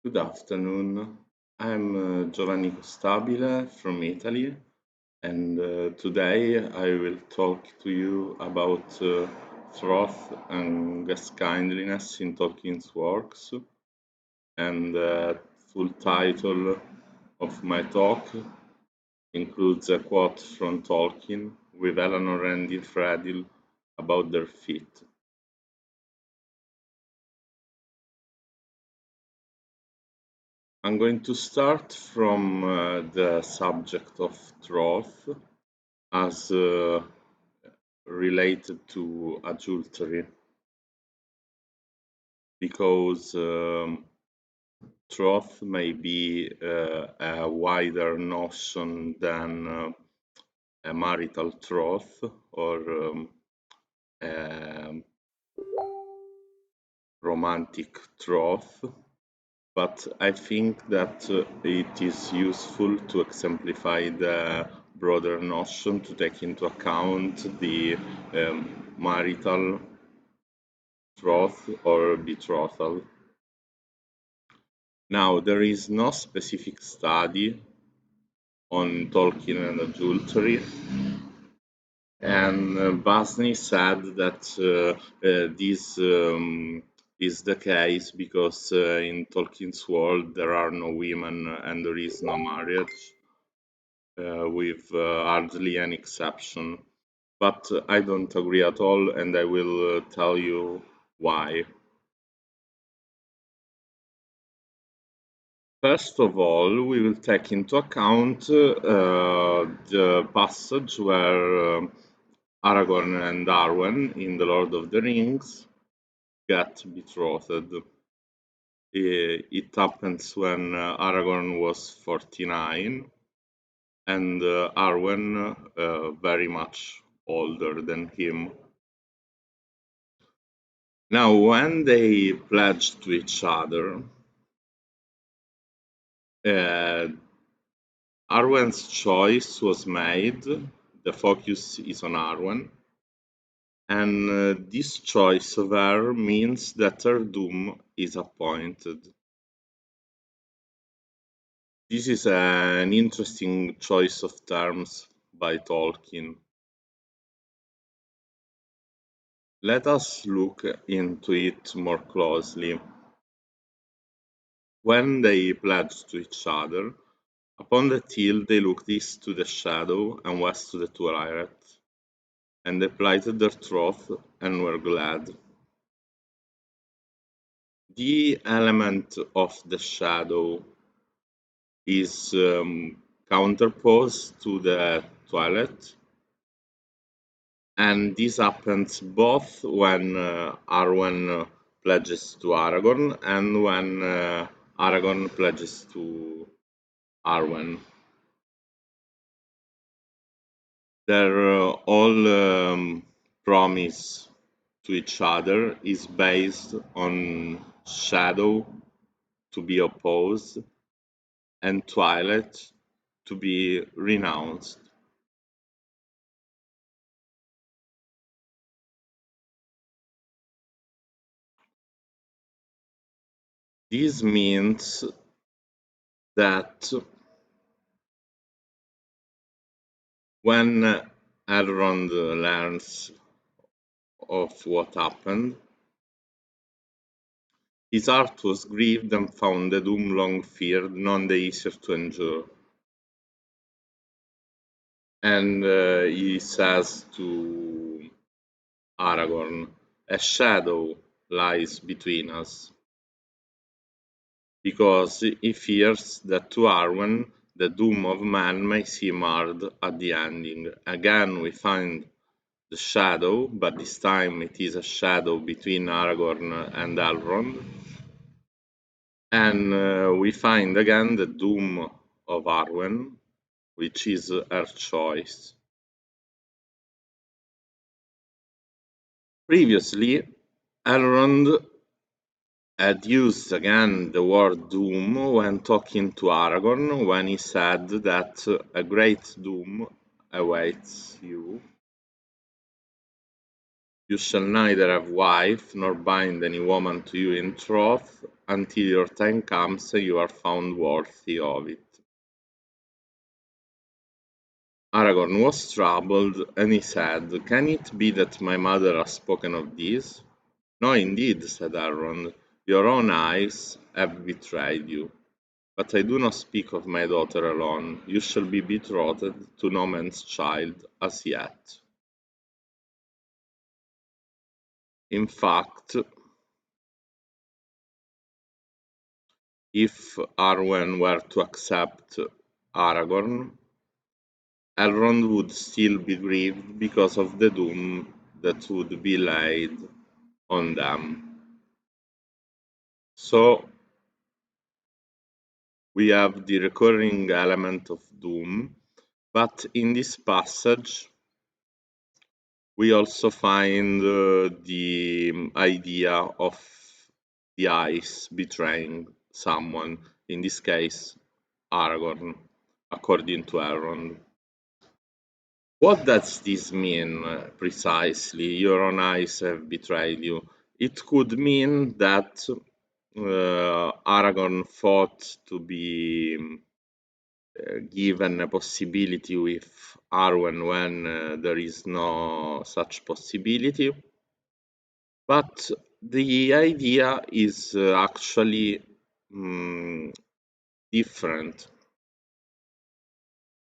Good afternoon. I'm Giovanni Costabile from Italy, and today I will talk to you about Troth and Guest-kindliness in Tolkien's works. And the full title of my talk includes a quote from Tolkien with Elanor and Niphredil about their feet. I'm going to start from the subject of troth as related to adultery, because troth may be a wider notion than a marital troth or a romantic troth. But I think that it is useful to exemplify the broader notion, to take into account the marital troth or betrothal. Now, there is no specific study on Tolkien and adultery, and Basni said that this is the case because in Tolkien's world there are no women and there is no marriage, with hardly an exception. But I don't agree at all, and I will tell you why. First of all, we will take into account the passage where Aragorn and Arwen in The Lord of the Rings get betrothed. It happens when Aragorn was 49 and Arwen very much older than him. Now, when they pledged to each other, Arwen's choice was made. The focus is on Arwen, and this choice of her means that her doom is appointed. This is an interesting choice of terms by Tolkien. Let us look into it more closely. When they pledged to each other, upon the hill they looked east to the shadow and west to the twilight, and they plighted their troth and were glad. The element of the shadow is counterposed to the twilight, and this happens both when Arwen pledges to Aragorn and when Aragorn pledges to Arwen. Their all promise to each other is based on shadow to be opposed and twilight to be renounced. This means that when Elrond learns of what happened, his heart was grieved and found the doom long feared none the easier to endure. And he says to Aragorn, "A shadow lies between us," because he fears that to Arwen the doom of man may seem hard at the ending. Again we find the shadow, but this time it is a shadow between Aragorn and Elrond. And we find again the doom of Arwen, which is her choice. Previously, Elrond had used again the word doom when talking to Aragorn, when he said that a great doom awaits you. You shall neither have wife nor bind any woman to you in troth, until your time comes and you are found worthy of it. Aragorn was troubled, and he said, "Can it be that my mother has spoken of this?" "No, indeed," said Elrond. "Your own eyes have betrayed you. But I do not speak of my daughter alone. You shall be betrothed to no man's child as yet." In fact, if Arwen were to accept Aragorn, Elrond would still be grieved because of the doom that would be laid on them. So we have the recurring element of doom, but in this passage we also find the idea of the eyes betraying someone, in this case Aragorn, according to Elrond. What does this mean precisely? Your own eyes have betrayed you. It could mean that Aragorn thought to be given a possibility with Arwen when there is no such possibility. But the idea is actually different,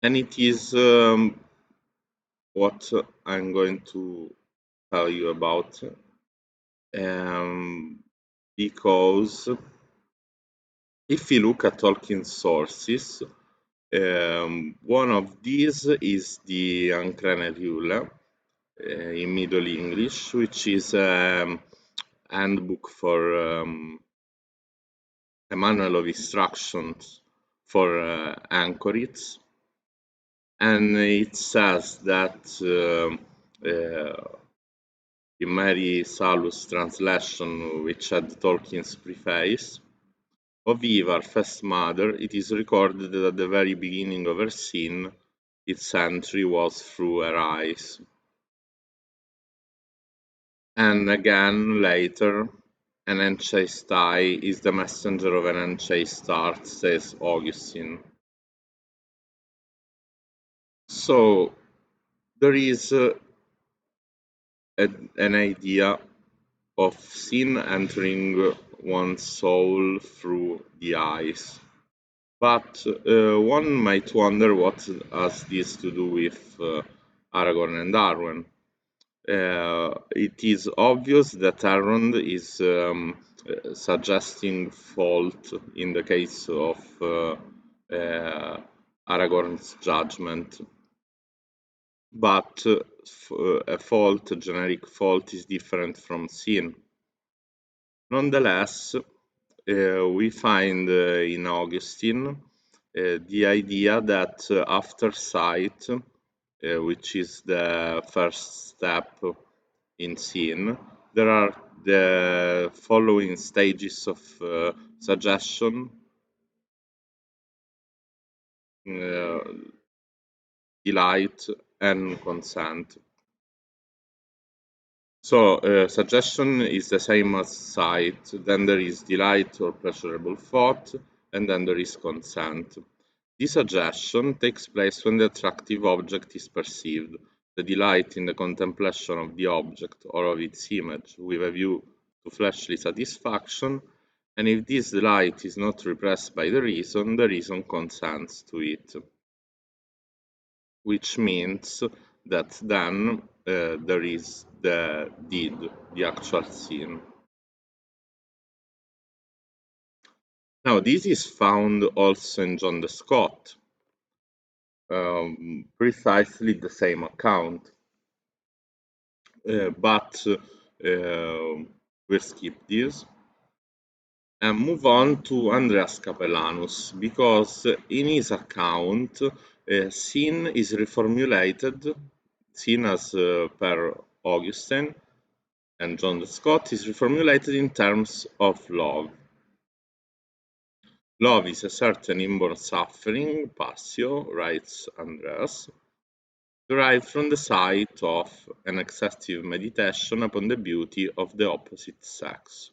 and it is what I'm going to tell you about, because if you look at Tolkien's sources, one of these is the Ancrene in Middle English, which is a handbook for a manual of instructions for anchorites, and it says that in Mary Salu's translation, which had Tolkien's preface, of Ivar, first mother, it is recorded that at the very beginning of her scene, its entry was through her eyes. And again, later, an enchased eye is the messenger of an enchased heart, says Augustine. So, there is an idea of sin entering one's soul through the eyes. But one might wonder what has this to do with Aragorn and Arwen. It is obvious that Elrond is suggesting fault in the case of Aragorn's judgment. But a fault, a generic fault, is different from sin. Nonetheless, we find in Augustine the idea that after sight, which is the first step in sin, there are the following stages of suggestion, delight, and consent. So suggestion is the same as sight, then there is delight or pleasurable thought, and then there is consent. The suggestion takes place when the attractive object is perceived, the delight in the contemplation of the object or of its image with a view to fleshly satisfaction, and if this delight is not repressed by the reason consents to it. Which means that then there is the deed, the actual sin. Now, this is found also in John the Scot, precisely the same account, but we'll skip this and move on to Andreas Capellanus, because in his account, sin is reformulated, sin as per Augustine and John the Scot is reformulated in terms of love. Love is a certain inborn suffering, passio, writes Andreas, derived from the sight of an excessive meditation upon the beauty of the opposite sex.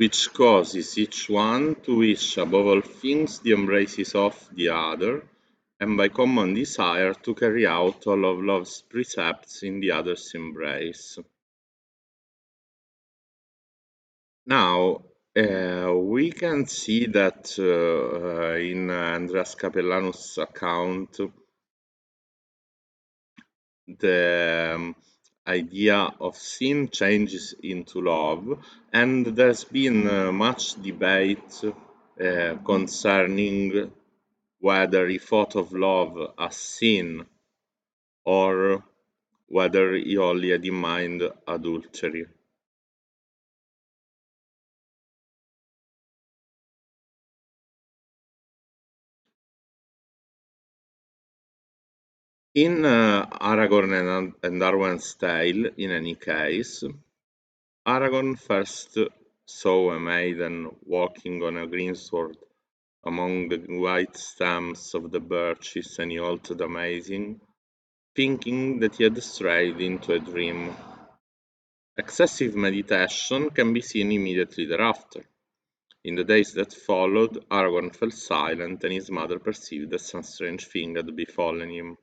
which causes each one to wish above all things the embraces of the other, and by common desire to carry out all of love's precepts in the other's embrace. Now, we can see that in Andreas Capellanus' account, the idea of sin changes into love, and there's been much debate concerning whether he thought of love as sin or whether he only had in mind adultery. In Aragorn and Arwen's tale, in any case, Aragorn first saw a maiden walking on a greensward among the white stems of the birches, and he halted amazing, thinking that he had strayed into a dream. Excessive meditation can be seen immediately thereafter. In the days that followed, Aragorn fell silent, and his mother perceived that some strange thing had befallen him.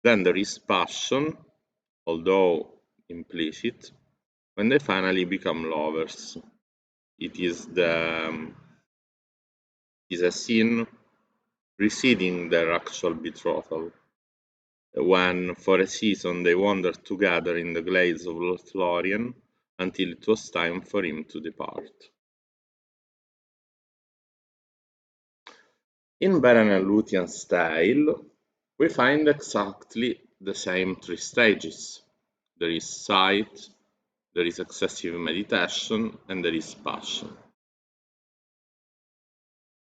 Then there is passion, although implicit, when they finally become lovers. It is a scene preceding their actual betrothal, when for a season they wandered together in the glades of Lothlorien until it was time for him to depart. In Beren and Lúthien's tale, we find exactly the same three stages. There is sight, there is excessive meditation, and there is passion.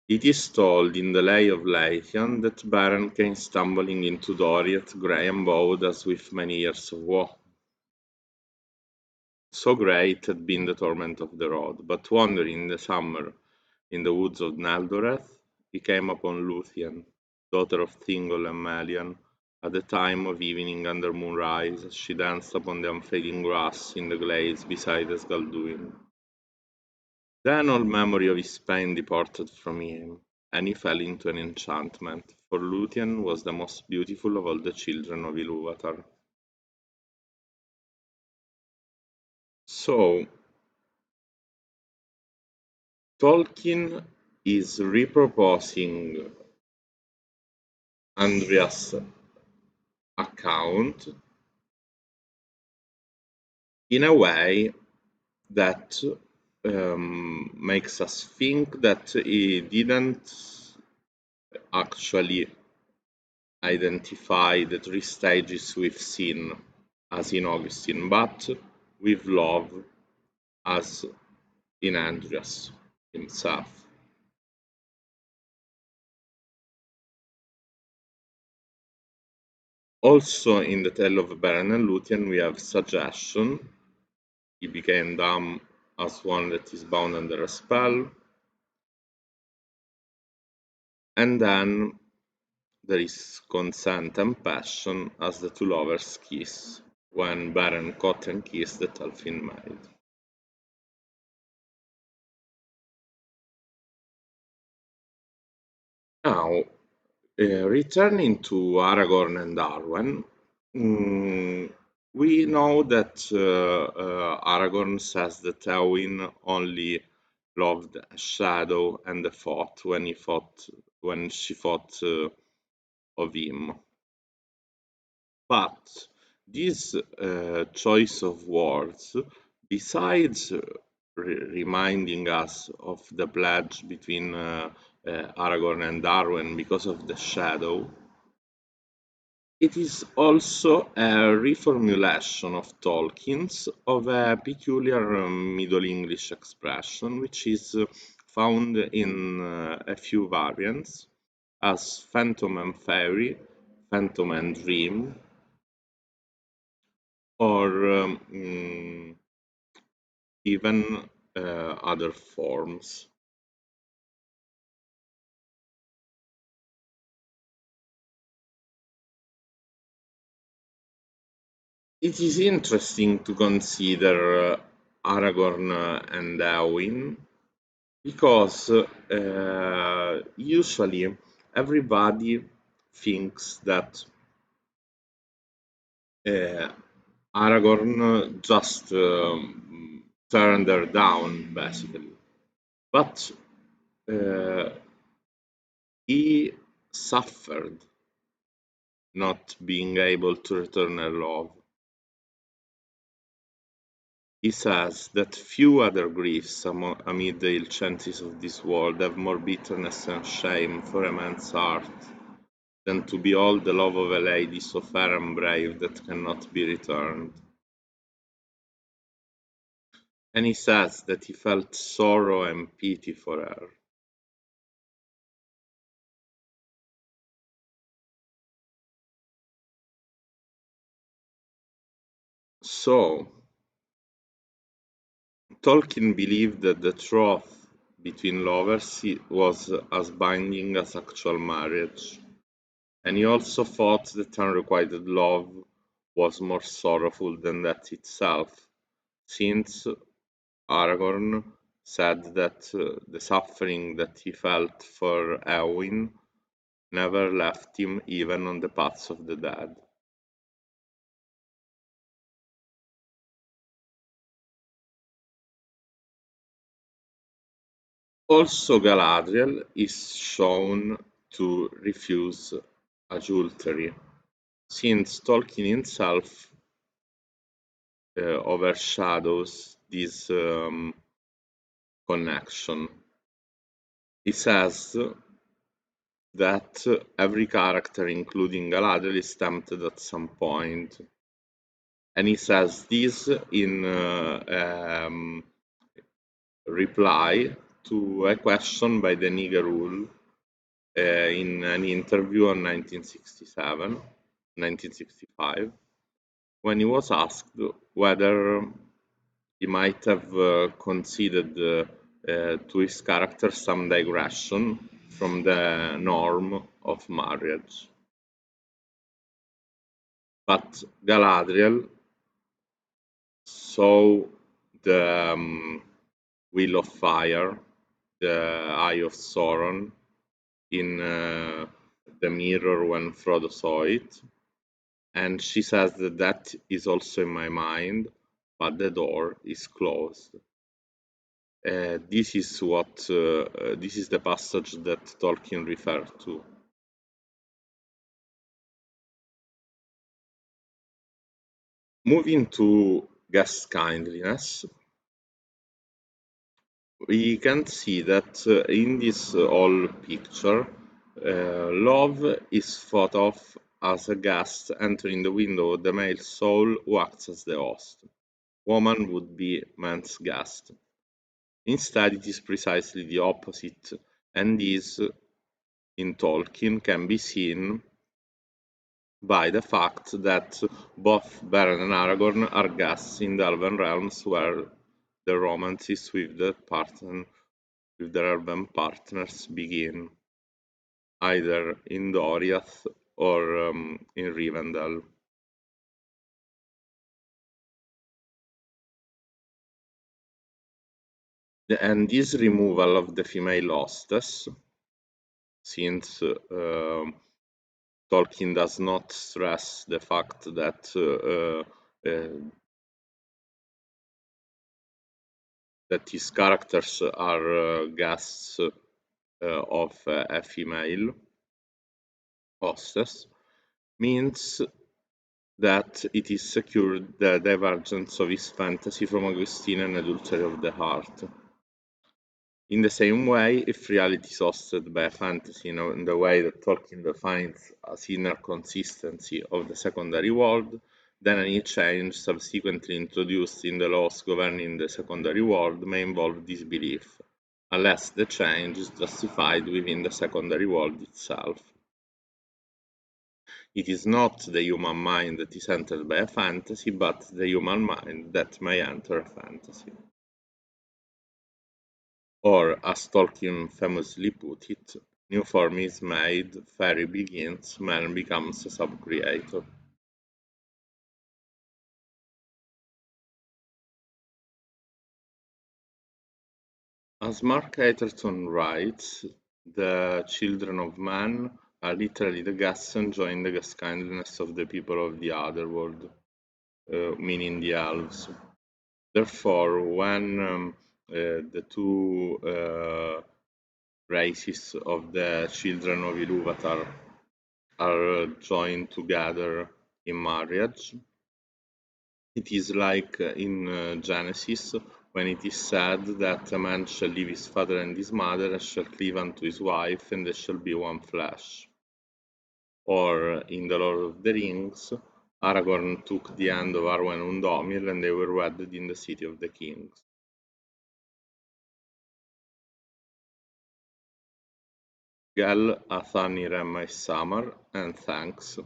It is told in the Lay of Leithian that Beren came stumbling into Doriath, grey and bowed as with many years of woe. So great had been the torment of the road, but wandering in the summer in the woods of Neldoreth, he came upon Lúthien, daughter of Thingol and Melian, at the time of evening under moonrise, as she danced upon the unfading grass in the glades beside Esgalduin. Then all memory of his pain departed from him, and he fell into an enchantment, for Lúthien was the most beautiful of all the children of Ilúvatar. So, Tolkien is repurposing Andreas' account in a way that makes us think that he didn't actually identify the three stages with sin as in Augustine, but with love as in Andreas himself. Also in the tale of Beren and Lúthien we have suggestion. He became dumb as one that is bound under a spell. And then there is consent and passion as the two lovers kiss, when Beren caught and kissed the Elfin maid. Now, returning to Aragorn and Arwen, we know that Aragorn says that Éowyn only loved a shadow and a thought when she thought of him. But this choice of words, besides reminding us of the pledge between Aragorn and Arwen because of the shadow, it is also a reformulation of Tolkien's of a peculiar Middle English expression, which is found in a few variants as phantom and fairy, phantom and dream, or even other forms. It is interesting to consider Aragorn and Eowyn because usually everybody thinks that uh, Aragorn just turned her down, basically. But uh, he suffered not being able to return her love. He says that few other griefs amid the ill chances of this world have more bitterness and shame for a man's heart than to behold the love of a lady so fair and brave that cannot be returned. And he says that he felt sorrow and pity for her. So, Tolkien believed that the troth between lovers was as binding as actual marriage, and he also thought that unrequited love was more sorrowful than death itself, since Aragorn said that the suffering that he felt for Eowyn never left him even on the paths of the dead. Also Galadriel is shown to refuse adultery, since Tolkien himself overshadows this connection. He says that every character, including Galadriel, is tempted at some point, and he says this in reply to a question by the Nigarul in an interview on 1965, when he was asked whether he might have considered to his character some digression from the norm of marriage. But Galadriel saw the Wheel of Fire, the Eye of Sauron, in the mirror when Frodo saw it, and she says that that is also in my mind, but the door is closed. This is the passage that Tolkien referred to. Moving to Guest-kindliness, we can see that in this whole picture, love is thought of as a guest entering the window of the male soul who acts as the host. Woman would be man's guest. Instead, it is precisely the opposite, and this, in Tolkien, can be seen by the fact that both Beren and Aragorn are guests in the Elven realms where the romances with their elven partners begin, either in Doriath or in Rivendell. And this removal of the female hostess, since Tolkien does not stress the fact that his characters are guests of a female hostess, means that it is secured the divergence of his fantasy from Augustine and adultery of the heart. In the same way, if reality is hosted by a fantasy in the way that Tolkien defines as inner consistency of the secondary world, then any change subsequently introduced in the laws governing the secondary world may involve disbelief, unless the change is justified within the secondary world itself. It is not the human mind that is entered by a fantasy, but the human mind that may enter a fantasy. Or, as Tolkien famously put it, new form is made, fairy begins, man becomes a sub-creator. As Mark Atherton writes, the children of man are literally the guests enjoying the guest-kindliness of the people of the other world, meaning the elves. Therefore, when the two races of the children of Ilúvatar are joined together in marriage, it is like in Genesis, when it is said that a man shall leave his father and his mother and shall cleave unto his wife, and they shall be one flesh. Or in The Lord of the Rings, Aragorn took the hand of Arwen and Domil, and they were wedded in the City of the Kings. Gel, Athan, Irem, Samar, and thanks.